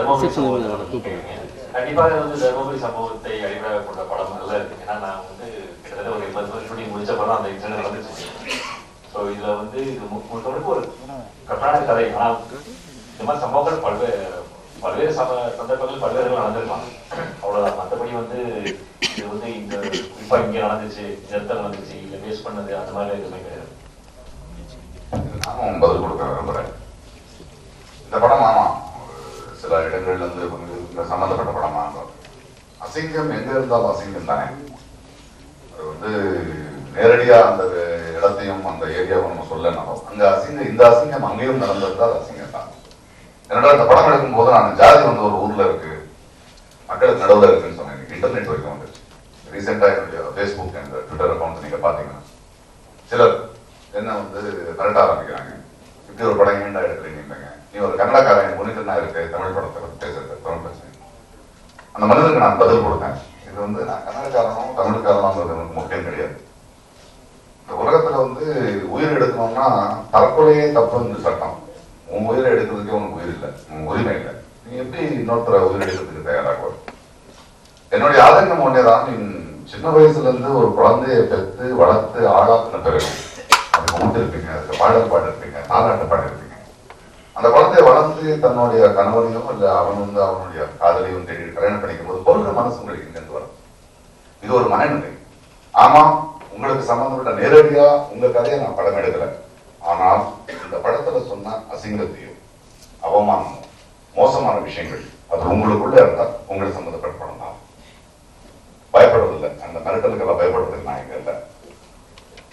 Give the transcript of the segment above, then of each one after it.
தர்மபுரி சம்பவத்தை கண்டிப்பாக வந்து தர்மபுரி சம்பவத்தை அடிப்படையாக கொண்ட படம் நல்லா இருக்கு. ஏன்னா நான் வந்து கிட்டத்தட்ட ஒரு 80 வருஷம் ஷூட்டிங் முடிச்ச படம் அந்த இன்சிடென்ட் நடந்துச்சு. ஸோ இதுல வந்து இது முழுக்க ஒரு கற்பனான கதை. ஆனால் இந்த மாதிரி சம்பவங்கள் பல்வேறு சந்தர்ப்பங்கள் பல்வேறு நடந்திருக்கலாம், அவ்வளவுதான். மற்றபடி வந்து இது வந்து இந்த குறிப்பா இங்க நடந்துச்சு, இந்த இடத்துல நடந்துச்சு, இல்லை பேஸ் பண்ணது அந்த மாதிரி எதுவுமே கிடையாது. நானும் பதில் கொடுக்க விரும்புறேன். இந்த படம் ஆமா சில இடங்கள்ல இருந்து கொஞ்சம் சம்பந்தப்பட்ட படமா இருக்கும். அசிங்கம் எங்க இருந்தாலும் அசிங்கம் தானே. அது வந்து நேரடியா அந்த இடத்தையும் அந்த ஏரியாவும் நம்ம சொல்லணும். அங்க அசிங்கம், இந்த அசிங்கம் அங்கேயும் நடந்திருந்தா அது அசிங்கம் தான். என்னோட இந்த படம் எடுக்கும் போது நான் ஜாதி வந்து ஒரு ஊர்ல இருக்கு, மக்களுக்கு நடுவில் இருக்குன்னு சொன்னேன். இன்டர்நெட் வரைக்கும் வந்துச்சு. ரீசெண்டா என்னுடைய ஃபேஸ்புக் அண்ட் ட்விட்டர் அக்கௌண்ட் நீங்க பாத்தீங்கன்னா சிலர் என்ன வந்து மிரட்ட ஆரம்பிக்கிறாங்க. இப்படி ஒரு படம் ஏண்டா எடுக்கிறீங்க, நீ ஒரு கன்னடக்காரன் முன்னிட்டு இருக்கு தமிழ் படத்தை பற்றி பேசுறது தமிழ் பிரச்சனை. அந்த மனிதனுக்கு நான் பதில் கொடுத்தேன். இது வந்து நான் கன்னடக்காரனும் தமிழ்காரனும் எனக்கு முக்கியம் கிடையாது. இந்த உலகத்துல வந்து உயிர் எடுக்கணும்னா தற்கொலையே தப்புன்னு சட்டம். உன் உயிரை எடுக்கிறதுக்கே உனக்கு உயிர் இல்லை, உன் உரிமை இல்லை. நீ எப்படி இன்னொருத்தர உயிர் எடுக்கிறதுக்கு தயாராக? என்னுடைய ஆதங்கம் ஒன்னேதான். நீ சின்ன வயசுல இருந்து ஒரு குழந்தைய பெற்று வளர்த்து ஆளாக்குன பிறகு அதுக்கு ஊட்டிருப்பீங்க, அதுக்கு பாடல் பாடிருப்பீங்க, தாலாட்டு பாடிருப்பீங்க. அந்த குழந்தைய வளர்ந்து தன்னுடைய கணவனையும் இல்ல அவன் வந்து அவனுடைய காதலையும் தேடி கல்யாணம் பண்ணிக்கும் போது பொருள் மனசு உங்களுக்கு இங்கிருந்து வரும். இது ஒரு மனநிலை. ஆமா, உங்களுக்கு சம்பந்தப்பட்ட நேரடியா உங்க கதையை நான் படம் எடுக்கல. ஆனால் இந்த படத்துல சொன்ன அசிங்கத்தையும் அவமானமும் மோசமான விஷயங்கள் அது உங்களுக்குள்ள இருந்தா உங்களுக்கு சம்பந்தப்பட்ட படம் தான். பயப்படுறதில்லை, அந்த மிரட்டலுக்கெல்லாம் பயப்படுறதுக்கு நான் இங்க இல்லை.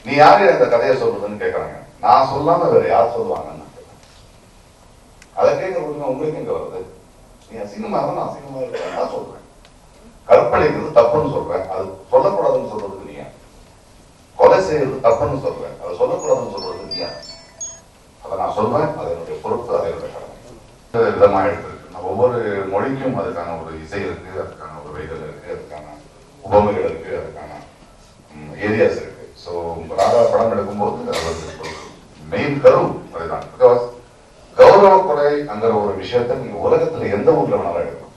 நீ யாரு இந்த கதையை சொல்றதுன்னு கேட்கறாங்க. நான் சொல்லாம வேற யார் சொல்லுவாங்கன்னு அதை கேட்கிற உரிமை உங்களுக்கு எங்க வருது? நீ அசிங்கமா தான் நான் அசிங்கமா இருக்கேன் சொல்றேன். கற்பழிக்கிறது தப்புன்னு சொல்றேன், அது சொல்லக்கூடாதுன்னு சொல்றதுக்கு நீ ஏன்? கொலை செய்யறது தப்புன்னு சொல்றேன், அதை சொல்லக்கூடாதுன்னு சொல்றதுக்கு நீ ஏன்? அதை நான் சொல்றேன், அது என்னுடைய பொறுப்பு, அது என்னுடைய கடமை. விதமா எடுத்திருக்கு. ஒவ்வொரு மொழிக்கும் அதுக்கான ஒரு இசை இருக்கு, அதுக்கான ஒரு வரிகள் இருக்கு, அதுக்கான உபமைகள் இருக்கு, அதுக்கான ஏரியாஸ் இருக்கு. ஸோ ராதா படம் எடுக்கும்போது அது மெயின் கரு அதுதான். பிகாஸ் கௌரவ கொலைங்கிற ஒரு விஷயத்த நீங்க உலகத்துல எந்த ஊர்ல வேணாலும் எடுக்கலாம்.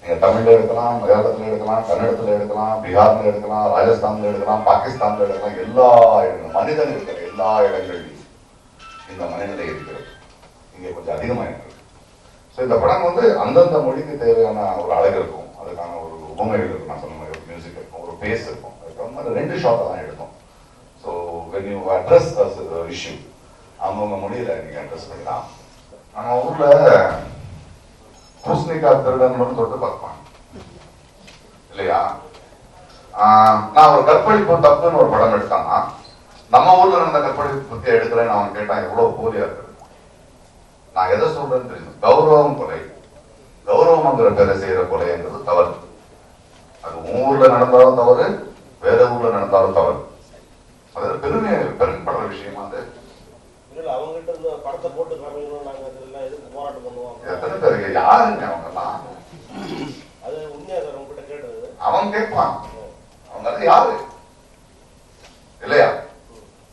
நீங்க தமிழ்ல எடுக்கலாம், மலையாளத்துல எடுக்கலாம், கன்னடத்துல எடுக்கலாம், பீகார்ல எடுக்கலாம், ராஜஸ்தான்ல எடுக்கலாம், பாகிஸ்தான்ல எடுக்கலாம். எல்லா இடங்களும் மனிதன் இருக்கிற எல்லா இடங்களிலும் இந்த மனநிலை இருக்கிறது. இங்க கொஞ்சம் அதிகமா இருக்கு. ஸோ இந்த படம் வந்து அந்தந்த மொழிக்கு தேவையான ஒரு அழகு இருக்கும், அதுக்கான ஒரு உபமைகள் இருக்கும். நான் சொன்ன மாதிரி ஒரு மியூசிக் இருக்கும், ஒரு பேஸ் இருக்கும். அதுக்கு 2 ஷாட்டை தான் எடுக்கும். So when you address issue அவங்கவுங்க மொழியில நீங்க அட்ரஸ் பண்ணலாம். நம்ம ஊர்ல பூசணிக்காய் திருடன்னு தொட்டு பார்ப்பாங்க இல்லையா? நான் ஒரு கற்பழிப்பு தப்புன்னு ஒரு படம் எடுத்தான்னா நம்ம ஊர்ல நடந்த கற்பழிப்பு பத்தி எடுக்கிறேன்னு அவன் கேட்டான், எவ்வளவு போலியா இருக்கு. நான் எதை சொல்றேன்னு தெரியும். கௌரவம் கொலை, கௌரவம்ங்கிற பேரை செய்யற கொலைங்கிறது தவறு. அது ஊர்ல நடந்தாலும் தவறு, வேற ஊர்ல நடந்தாலும் தவறு. அது பெருமைப்படுற விஷயமா அது. எத்தனை பேருக்கு யாருங்க அவங்க எல்லாம்? அவன் கேட்பான், அவங்க யாரு இல்லையா?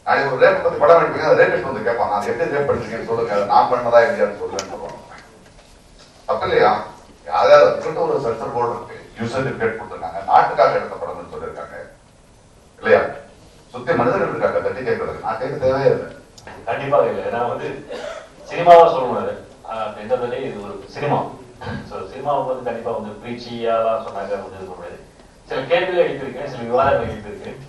நாளைக்கு ஒரு ரேப் பத்தி படம் எடுப்பீங்க, அந்த ரேபிஸ்ட் வந்து கேட்பான், நான் எப்படி ரேப் பண்ணிருக்கேன்னு சொல்லுங்க, நான் பண்ணதா இல்லையான்னு சொல்லுவேன்னு சொல்லுவாங்க. தப்பு இல்லையா? யாராவது ஒரு சென்சர் போர்டு இருக்கு, யூசர் சர்டிபிகேட் கொடுத்துருக்காங்க, நாட்டுக்காக எடுத்த படம்னு சொல்லியிருக்காங்க இல்லையா? சுத்தி மனிதர்கள் இருக்காங்க, தட்டி கேட்கறது நான் கேட்க தேவையே இல்லை. கண்டிப்பாக இல்லை. ஏன்னா வந்து சினிமாவா சொல்லணும், எந்த வகையிலே இது ஒரு சினிமா. ஸோ சினிமாவுக்கு வந்து கண்டிப்பா வந்து பிரீச்சியாலாம் சொன்னாங்க வந்து இருக்க முடியாது. சில கேள்விகள் எழுப்பியிருக்கேன், சில விவாதங்கள் எழுப்பியிருக்கேன்.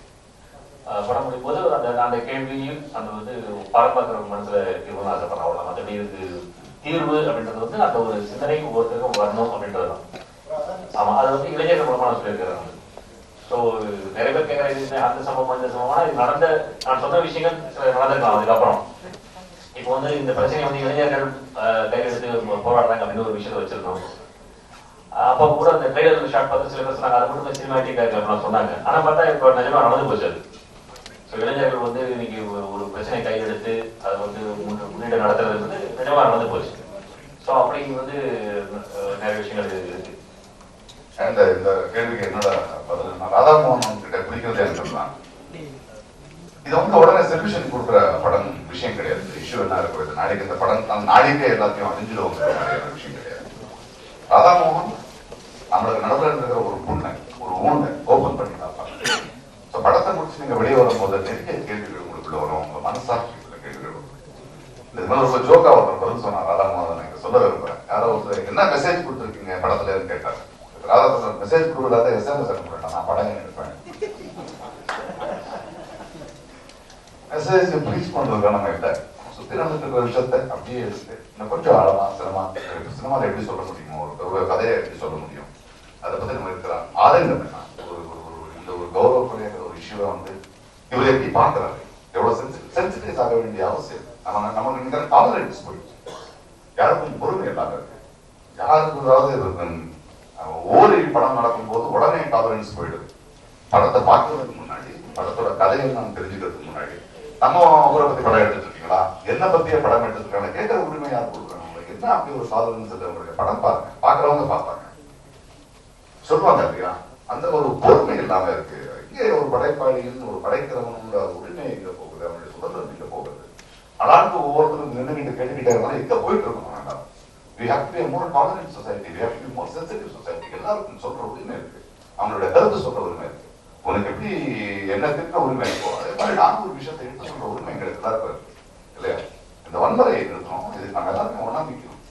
படம் முடியும் போது அந்த கேள்வியும் அந்த வந்து பார்க்கிறவங்க மனசுல இருக்கணும்னு ஆசைப்படுறேன். அவ்வளோ மற்றபடி இதுக்கு தீர்வு அப்படின்றது வந்து அந்த ஒரு சிந்தனை ஒவ்வொருத்தருக்கும் வரணும் அப்படின்றதுதான். ஆமா, அது வந்து இளைஞர்கள் மூலமா நான் சொல்லியிருக்கிறேன். ஸோ நிறைய பேர் கேட்கற அந்த சம்பவம் இந்த சம்பவம்னா இது நடந்த நான் சொன்ன விஷயங்கள் நடந்திருக்கலாம். அதுக்கப்புறம் இப்போ வந்து இந்த பிரச்சனையை வந்து இளைஞர்கள் கையெழுத்து போராடுறாங்க அப்படின்னு ஒரு விஷயத்தை வச்சிருந்தோம். அப்போ கூட அந்த ட்ரெய்லர் ஷாட் பார்த்து சில பேர் சொன்னாங்க, அதை மட்டும் சினிமாட்டிக் அப்படின்னு சொன்னாங்க. ஆனா பார்த்தா இப்போ நிஜமா நடந்து போச்சு அது. ஸோ இளைஞர்கள் வந்து இன்னைக்கு ஒரு பிரச்சனை கையெடுத்து அதை வந்து முன்னிட்டு நடத்துறது வந்து நிஜமா நடந்து போச்சு. ஸோ அப்படி வந்து நிறைய விஷயங்கள் இருக்கு. இந்த கேள்விக்கு என்னோட பதில், ராதாமோகன் கிட்ட பிடிக்கிறது எனக்கு தான். இது வந்து உடனே சொல்யூஷன் கொடுக்குற படம் விஷயம் கிடையாது. இஷ்யூ என்ன இருக்கிறது, நாளைக்கு இந்த படம் நாளைக்கே எல்லாத்தையும் அழிஞ்சிடுவோங்கிற மாதிரியான விஷயம் கிடையாது. ராதாமோகன் நம்மளுக்கு நடுவில் இருக்கிற ஒரு புண்ணை ஒரு ஊண்டை ஓபன் பண்ணி பார்ப்பாங்க. படத்தை முடிச்சு நீங்க வெளியே வரும்போது நிறைய கேள்விகள் உங்களுக்குள்ள வரும், உங்க மனசாட்சிக்குள்ள கேள்விகள் வரும். இது மாதிரி ஒரு ஜோக்கா ஒருத்தர் பதில் சொன்னார் ராதாமோகன். எனக்கு சொல்ல விரும்புறேன், யாரோ ஒருத்தர் என்ன மெசேஜ் கொடுத்துருக்கீங்க படத்துல கேட்டாரு. ராதாமோகன் மெசேஜ் கொடுக்கலாத SMS அனுப்புறேன், நான் படம் எடுப்பேன். மெசேஜ் ப்ளீஸ் பண்றதுக்கு நம்ம இல்லை, சுத்தி நடந்துட்டு இருக்கிற விஷயத்த அப்படியே இருக்கு. இன்னும் கொஞ்சம் ஆழமா சினிமாவில் எப்படி சொல்ல முடியுமோ, ஒரு கதையை எப்படி சொல்ல முடியும், அதை பத்தி நம்ம இருக்கிற ஆதங்கம் என்ன, இந்த ஒரு கௌரவ குறையாத ஒரு இஷ்யூவை வந்து இவர் எப்படி பாக்குறாரு, எவ்வளவு சென்சிட்டிவ் ஆக வேண்டிய அவசியம். நமக்கு இருக்கிற டாலரன்ஸ் போயிடுச்சு, யாருக்கும் பொறுமை இல்லாம இருக்கு. யாருக்கும் ஓரில் படம் நடக்கும் போது உடனே டாலரன்ஸ் போயிடுது. படத்தை பார்க்கறதுக்கு முன்னாடி, படத்தோட கதையை நாம் தெரிஞ்சுக்கிறதுக்கு முன்னாடி, நம்ம அவரை பத்தி படம் எடுத்துட்டு இருக்கீங்களா, என்ன பத்திய படம் எடுத்துருக்காங்க கேட்கிற உரிமை யார் கொடுக்குறாங்க? உங்களுக்கு என்ன அப்படி ஒரு சாதனை இல்லை? படம் பாருங்க, பாக்குறவங்க பார்ப்பாங்க, சொல்லுவாங்க இல்லையா? அந்த ஒரு பொறுமை இல்லாம இருக்கு. இங்கே ஒரு படைப்பாளியின் ஒரு படைக்கிறவனோட உரிமை எங்க போகுது, அவனுடைய சுதந்திரம் எங்க போகுது? அடாண்டு ஒவ்வொருத்தரும் நின்று கேட்டுக்கிட்டே இருந்தாலும் எங்க போயிட்டு இருக்கணும் வேண்டாம். We have to be a more tolerant society, we have to be more sensitive society. எல்லாருக்கும் சொல்ற உரிமை இருக்கு, அவங்களுடைய கருத்து சொல்ற உரிமை இருக்கு. உனக்கு எப்படி என்ன திட்ட உரிமை இருக்கோ அதே மாதிரி நான் ஒரு விஷயத்தை எடுத்து சொல்ற உரிமை எங்களுக்கு எல்லாருக்கும் இருக்கு இல்லையா? இந்த வன்முறையை நிறுத்தணும், இதுக்கு நம்ம எல்லாருமே ஒண்ணா நிற்கணும்.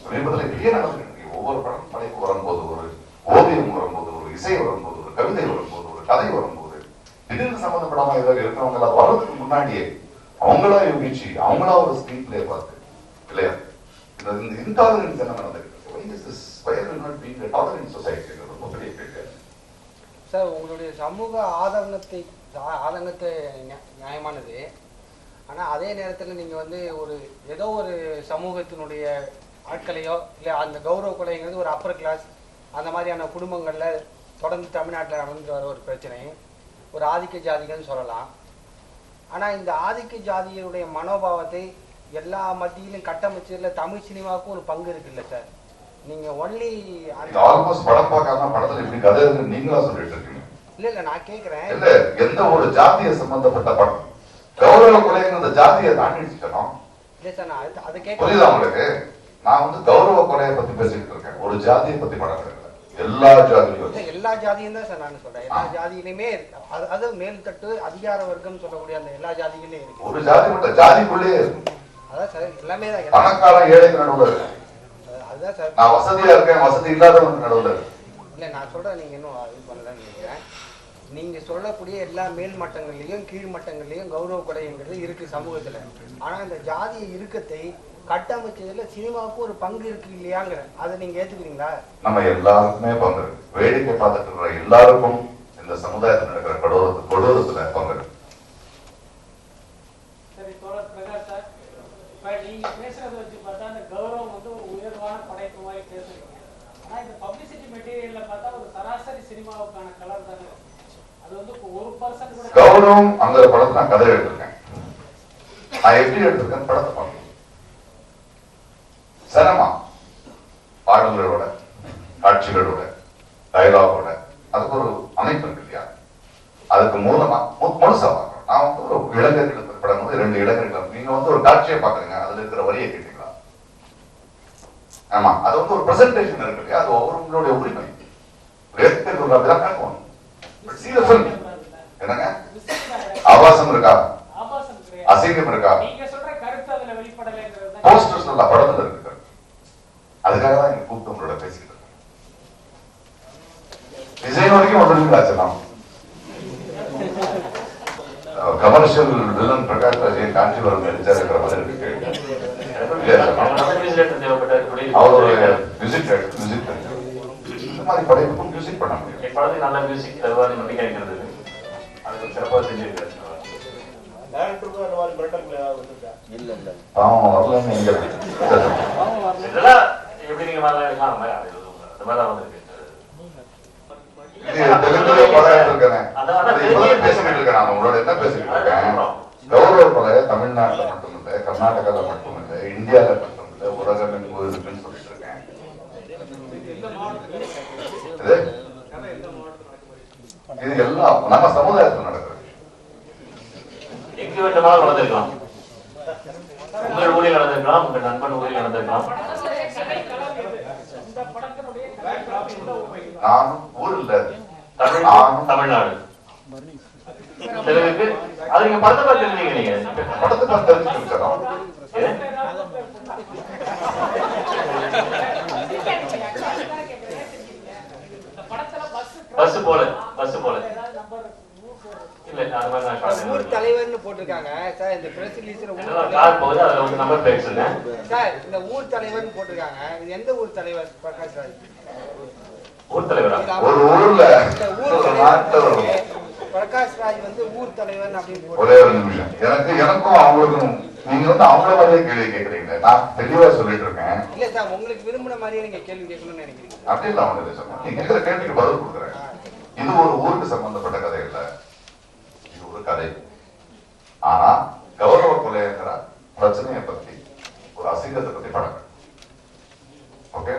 சமீபத்தில் இப்படியே நடந்துருக்கு. ஒவ்வொரு படம் படைப்பு வரும்போது, ஒரு ஓவியம் வரும்போது, ஒரு இசை வரும்போது, ஒரு கவிதை வரும்போது, ஒரு கதை வரும்போது, திடீர்னு சம்பந்தப்படாம இதில் இருக்கிறவங்க எல்லாம் வர்றதுக்கு முன்னாடியே அவங்களா யோகிச்சு அவங்களா ஒரு ஸ்கிரீன் பிளே பார்த்து இல்லையா? இந்த இன்டாலரன்ஸ் என்ன நடந்துருக்கு? ரொம்ப பெரிய கேள்வி சார். உங்களுடைய சமூக ஆதங்கத்தை நியாயமானது. ஆனால் அதே நேரத்தில் நீங்கள் வந்து ஏதோ ஒரு சமூகத்தினுடைய ஆட்களையோ இல்லை அந்த கௌரவ கொலைங்கிறது ஒரு அப்பர் கிளாஸ் அந்த மாதிரியான குடும்பங்களில் தொடர்ந்து தமிழ்நாட்டில் நடந்து வர ஒரு பிரச்சனை, ஒரு ஆதிக்க ஜாதிகள்னு சொல்லலாம். ஆனால் இந்த ஆதிக்க ஜாதியினுடைய மனோபாவத்தை எல்லா மத்தியிலும் கட்டமைச்சதில் தமிழ் சினிமாவுக்கும் ஒரு பங்கு இருக்குல்ல சார்? நீங்க ஒன்லி ஆல்மோஸ்ட் படம் பார்க்காம படத்துல இப்படி கதை இருக்கு நீங்களா சொல்லிட்டு இருக்கீங்க. இல்ல நான் கேக்குறேன், இல்ல எந்த ஒரு ஜாதிய சம்பந்தப்பட்ட படம் கௌரவ கொலைங்கிற ஜாதியை தாண்டிச்சோம். இல்ல சார், நான் அதை கேட்க புரியுதா உங்களுக்கு? நான் வந்து கௌரவ கொலையை பத்தி பேசிட்டு இருக்கேன், ஒரு ஜாதியை பத்தி படம் கிடையாது. எல்லா ஜாதியும் எல்லா ஜாதியும் தான் சார் நான் சொல்றேன். எல்லா ஜாதியிலுமே அது மேல்தட்டு அதிகார வர்க்கம் சொல்லக்கூடிய அந்த எல்லா ஜாதிகளும் இருக்கு. ஒரு ஜாதி மட்டும் ஜாதிக்குள்ளேயே இருக்கு. அதான் சார் எல்லாமே தான். பணக்காரன் ஏழைக்கு நடுவுல இருக்கு. அதுதான் சார், நான் வசதியா இருக்கேன், வசதி இல்லாதவங்க நடுவுல இருக்கு. இல்ல நான் சொல்றேன், நீங்க இன்னும் இது பண்ணலன்னு நினைக்கிறேன். நீங்க சொல்லக்கூடிய எல்லா மேல் மட்டங்கள்லயும் கீழ் மட்டங்கள்லயும் கௌரவ கொலைங்கிறது இருக்கு சமூகத்துல. ஆனா இந்த ஜாதிய இறுக்கத்தை கட்டமைச்சதுல சினிமாவுக்கு ஒரு பங்கு இருக்கு இல்லையாங்கிற அதை நீங்க ஏத்துக்கிறீங்களா? நம்ம எல்லாருக்குமே பங்கு இருக்கு. வேடிக்கை பார்த்துட்டு இருக்கிற எல்லாருக்கும் இந்த சமுதாயத்தில் நடக்கிற கொடூரத்துல பங்கு இருக்கு. சரி தோழர் பிரகாஷ் சார், இப்ப நீங்க பேசுறத வச்சு பார்த்தா அந்த கௌரவம் வந்து ஒரு உயர்வான படைப்பு மாதிரி பேசுறீங்க. ஆனா இந்த பப்ளிசிட்டி மெட்டீரியல்ல பார்த்தா ஒரு சராசரி சினிமாவுக்கான கலர் தானே. அது வந்து 1% கூட கௌரவம் அந்த படத்தை நான் கதை எடுத்திருக்கேன். நான் எப்படி எடுத்திருக்கேன் படத்தை பார்க்கணும். சினிமா பாடல்களோட காட்சிகளோட டயலாகோட அதுக்கு ஒரு அமைப்பு இருக்கு இல்லையா? அதுக்கு மூலமா முழுசா பார்க்கணும். நான் வந்து ஒரு இளைஞர்கள் படம் வந்து 2 இளைஞர்கள் நீங்க வந்து ஒரு காட்சியை பாக்குறீங்க, அதுல இருக்கிற வரியை கேட்டீங்களா? ஆமா, அது வந்து ஒரு பிரசன்டேஷன் இருக்கு இல்லையா? அது ஒவ்வொருவங்களுடைய உரிமை. என்னங்க ஆபாசம் இருக்கா, அசிங்கம் இருக்கா, போஸ்டர்ஸ் நல்ல படத்துல இருக்கு. அதுக்காக தான் இங்க கூப்பிட்டு உங்களோட பேசிக்கிட்டு இருக்கேன். விஜய் வரைக்கும் வந்துருக்கீங்களா? கமர்ஷியல் வில்லன் பிரகாஷ் ராஜ் காஞ்சிபுரம் நடிச்சாருங்கிற மாதிரி இருக்கு. அவருடைய மியூசிக் இந்த மாதிரி படைப்புக்கும் மியூசிக் பண்ண முடியும். படத்துக்கு நல்ல மியூசிக் நம்பிக்கை இருக்கிறது, அதுக்கு சிறப்பாக செஞ்சிருக்காரு. எப்படி நீங்க கௌரவ கொலை தமிழ்நாட்டுல மட்டுமில்லை, கர்நாடகால மட்டுமில்லை, இந்தியால மட்டுமில்லை, உலகம் எங்கும் இருக்குன்னு சொல்லிட்டு இருக்கேன். இது எல்லாம் நம்ம சமுதாயத்தில் நடக்கிறது. எங்க வேண்டுமானாலும் நடந்திருக்கலாம். உங்கள் ஊரில் நடந்திருக்கலாம், உங்கள் நண்பன் ஊரில் நடந்திருக்கலாம். நானும் ஊர் இல்ல தமிழ்நாடு தெலுங்குக்கு அது நீங்க படத்தை பார்த்து தெரிஞ்சீங்க. நீங்க படத்தை பார்த்து தெரிஞ்சுக்கிட்டோம். பஸ் போல இல்ல அது மாதிரி நான் ஊர் தலைவர்னு போட்டிருக்காங்க சார். இந்த பிரஸ் ரிலீஸ்ல கார் போகுது, அதுல வந்து நம்பர் பிளேட் சொல்லுங்க சார். இந்த ஊர் தலைவர்னு போட்டிருக்காங்க. இது எந்த ஊர் தலைவர்? பிரகாஷ் ராஜ் ஊர் தலைவரா? ஒரு ஊர்ல பிரகாஷ் ராஜ் வந்து ஊர் தலைவர் அப்படின்னு ஒரே ஒரு நிமிஷம். எனக்கும் அவங்களுக்கும் நீங்க வந்து அவங்கள மாதிரியே கேள்வி கேட்கறீங்க. நான் தெளிவா சொல்லிட்டு இருக்கேன். இல்ல சார், உங்களுக்கு விரும்பின மாதிரியே நீங்க கேள்வி கேட்கணும்னு நினைக்கிறீங்க. அப்படி இல்ல அவங்க சொல்லுங்க. நீங்க கேட்கிற கேள்விக்கு பதில் கொடுக்குறேன். இது ஒரு ஊருக்கு சம்பந்தப்பட்ட கதை இல்ல, இது ஒரு கதை. ஆனா கௌரவ கொலைங்கிற பிரச்சனையை பத்தி, ஒரு அசிங்கத்தை பத்தி படம். ஓகே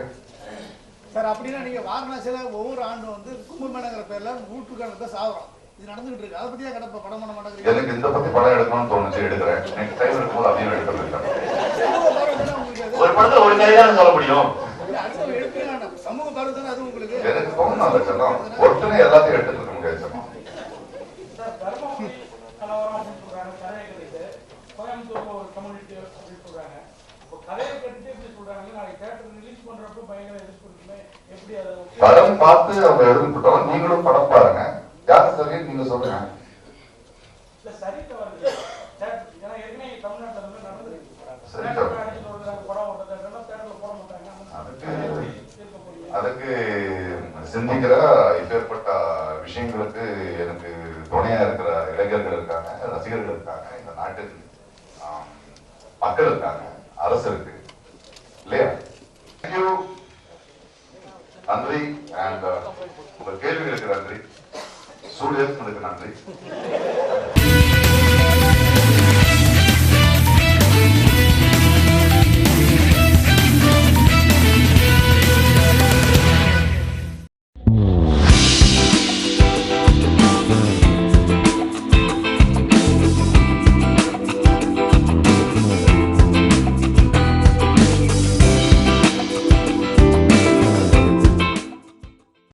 சார், அப்படின்னா நீங்க வாரணாசியில ஒவ்வொரு ஆண்டும் வந்து கும்பமேளாங்கிற பேர்ல நூற்றுக்கணக்கான சாகுறோம். இது நடந்துகிட்டு இருக்கு. அதை பத்தியா கடப்ப படம் பண்ண மாட்டேங்கிறீங்க? எனக்கு இந்த பத்தி படம் எடுக்கணும்னு தோணுச்சு, எடுக்கிறேன். எனக்கு டைம் இருக்கும்போது அதையும் எடுக்க போயிட்டேன். ஒரு படத்துல ஒரு கதை தான் சொல்ல முடியும். சமூக பார்வை தானே அது உங்களுக்கு. எனக்கு தோணும் அந்த செல்லம் ஒட்டுனே எல்லாத்தையும் எடுத்துட்டு இருக்க முடியாது செல்லம். கோயம்புத்தூர்ல ஒரு கம்யூனிட்டி அப்படின்னு சொல்றாங்க. கதையை கேட்டுட்டு எப்படி சொல்றாங்க? நாளைக்கு தியேட்டர் ரிலீஸ் பண்றப்ப பயங்கர எதிர்ப்பு. எப்படி அதை படம் பார்த்து அவங்க எழுதிட்டோம். நீங்களும் படம் பாருங்க. யாரு சரி நீங்க சொல்லுங்க. இல்ல சரி தவறு. ஏன்னா ஏற்கனவே தமிழ்நாட்டுல வந்து நடந்துருக்கு. சரி தவறு. படம் ஓட்டுறதுனா தியேட்டர்ல போட மாட்டாங்க. அதுக்கு சிந்திக்கிற இப்பேற்பட்ட விஷயங்களுக்கு எனக்கு துணையா இருக்கிற இளைஞர்கள் இருக்காங்க, ரசிகர்கள் இருக்காங்க, இந்த நாட்டின் மக்கள் இருக்காங்க, அரசு இருக்கு இல்லையா? நன்றி. அண்ட் உங்க கேள்விகளுக்கு நன்றி, ஸ்டூடியோஸ்களுக்கு நன்றி.